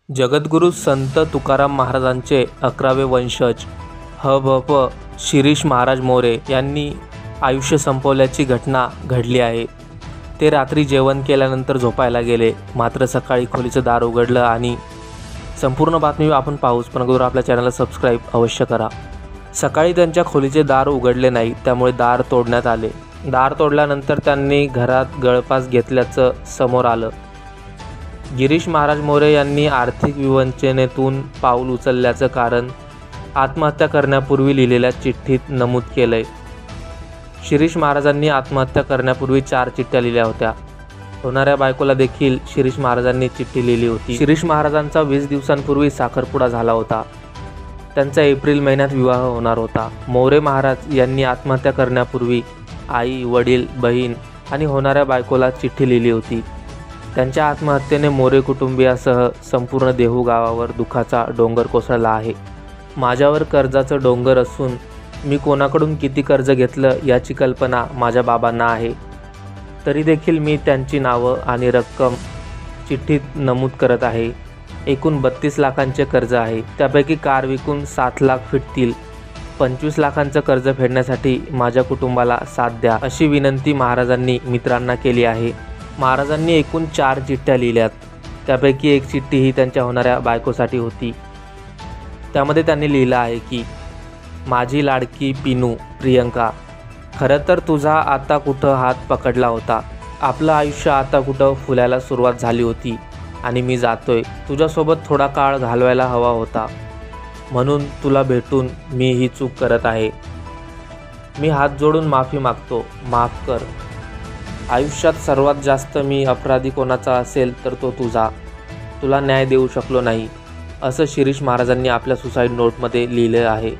जगद्गुरू संत तुकाराम महाराजांचे 11वे वंशज ह.भ.प. शिरीष महाराज मोरे यांनी आयुष्य संपवल्याची घटना घडली आहे। ते रात्री जेवण केल्यानंतर झोपायला गेले, मात्र सकाळी खोलीचं दार उघडलं आणि संपूर्ण बातमी आपण पाहूच, पण अगोदर आपल्या चॅनलला सबस्क्राईब अवश्य करा। सकाळी त्यांच्या खोलीचे दार उघडले नाही, त्यामुळे दार तोडण्यात आले। दार तोडल्यानंतर त्यांनी घरात गळफास घेतल्याचं समोर आलं। गिरीश महाराज मोरे यांनी आर्थिक विवंचनेतून पाऊल उचलल्याचं कारण आत्महत्या करण्यापूर्वी लिहिलेल्या चिठ्ठीत नमूद केलंय। शिरीष महाराजांनी आत्महत्या करण्यापूर्वी 4 चिठ्ठ्या लिहिल्या होत्या। होणाऱ्या बायकोला देखील शिरीष महाराजांनी चिठ्ठी लिहिली होती। शिरीष महाराजांचा 20 दिवसांपूर्वी साखरपुडा झाला होता। त्यांचा एप्रिल महिन्यात विवाह होणार होता। मोरे महाराज यांनी आत्महत्या करण्यापूर्वी आई, वडील, बहीण आणि होणाऱ्या बायकोला चिठ्ठी लिहिली होती। त्यांच्या आत्महत्येने मोरे कुटुंबियासह संपूर्ण देहू गावावर दुःखाचा डोंगर कोसळला आहे। माझ्यावर कर्जाचं डोंगर असून मी कोणाकडून किती कर्ज घेतलं याची कल्पना माझ्या बाबांना आहे। तरी देखील मी त्यांची नावं आणि रक्कम चिठ्ठीत नमूद करत आहे। एकूण 32 लाखांचे कर्ज आहे, त्यापैकी कार विकून 7 लाख फिटतील। 25 लाखांचं कर्ज फेडण्यासाठी माझ्या कुटुंबाला साथ द्या, अशी विनंती महाराजांनी मित्रांना केली आहे। महाराजांनी एकूण 4 चिठ्ठ्या लिहिल्यात, त्यापैकी एक चिठ्ठी ही त्यांच्या होणाऱ्या बायकोसाठी होती। त्यामध्ये त्यांनी लिहिलं आहे की, माझी लाडकी पिनू प्रियंका, खरं तर तुझा आता कुठं हात पकडला होता। आपलं आयुष्य आता कुठं फुलायला सुरुवात झाली होती आणि मी जातोय। तुझ्यासोबत थोडा काळ घालवायला हवा होता, म्हणून तुला भेटून मी ही चूक करत आहे। मी हात जोडून माफी मागतो, माफ कर। आयुष्यात सर्वात जास्त मी अपराधी कोणाचा असेल तर तो तुझा। तुला न्याय देऊ शकलो नाही, असं शिरीष महाराजांनी आपल्या सुसाईड नोटमध्ये लिहिलं आहे।